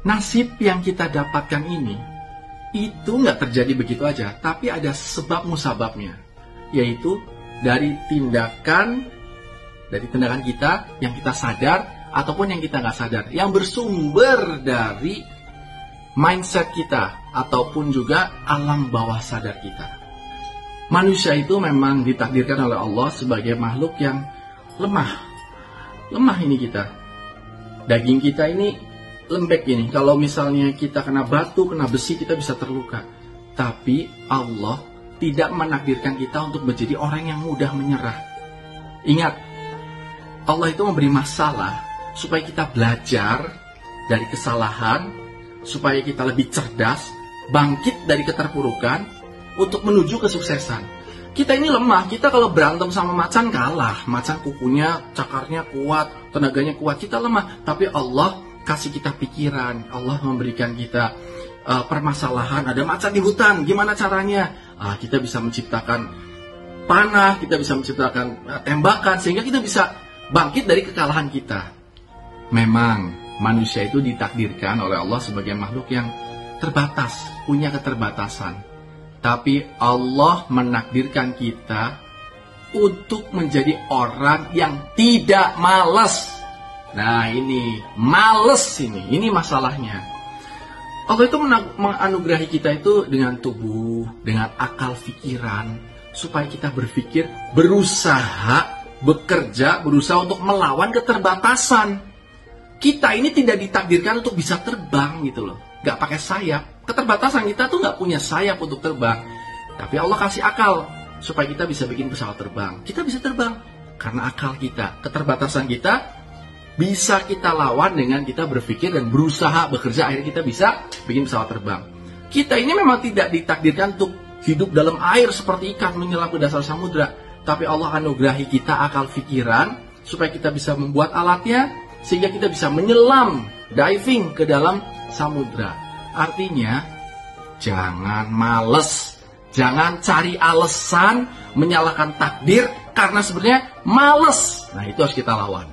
nasib yang kita dapatkan ini, itu nggak terjadi begitu aja, tapi ada sebab musababnya, yaitu dari tindakan kita yang kita sadar ataupun yang kita nggak sadar, yang bersumber dari mindset kita ataupun juga alam bawah sadar kita. Manusia itu memang ditakdirkan oleh Allah sebagai makhluk yang lemah ini kita. Daging kita ini lembek ini. Kalau misalnya kita kena batu, kena besi, kita bisa terluka. Tapi Allah tidak menakdirkan kita untuk menjadi orang yang mudah menyerah. Ingat, Allah itu memberi masalah supaya kita belajar dari kesalahan, supaya kita lebih cerdas, bangkit dari keterpurukan untuk menuju kesuksesan. Kita ini lemah, kita kalau berantem sama macan kalah. Macan kukunya, cakarnya kuat, tenaganya kuat, kita lemah. Tapi Allah kasih kita pikiran, Allah memberikan kita permasalahan. Ada macan di hutan, gimana caranya? Kita bisa menciptakan panah, kita bisa menciptakan tembakan, sehingga kita bisa bangkit dari kekalahan kita. Memang manusia itu ditakdirkan oleh Allah sebagai makhluk yang terbatas, punya keterbatasan. Tapi Allah menakdirkan kita untuk menjadi orang yang tidak malas. Nah ini, males ini masalahnya. Allah itu menganugerahi kita itu dengan tubuh, dengan akal pikiran, supaya kita berpikir, berusaha, bekerja, berusaha untuk melawan keterbatasan. Kita ini tidak ditakdirkan untuk bisa terbang gitu loh, gak pakai sayap. Keterbatasan kita tuh gak punya sayap untuk terbang. Tapi Allah kasih akal supaya kita bisa bikin pesawat terbang. Kita bisa terbang karena akal kita. Keterbatasan kita bisa kita lawan dengan kita berpikir dan berusaha bekerja. Akhirnya kita bisa bikin pesawat terbang. Kita ini memang tidak ditakdirkan untuk hidup dalam air seperti ikan menyelam ke dasar samudra. Tapi Allah anugerahi kita akal pikiran supaya kita bisa membuat alatnya, sehingga kita bisa menyelam, diving ke dalam samudra. Artinya, jangan males, jangan cari alasan menyalahkan takdir karena sebenarnya males. Nah, itu harus kita lawan.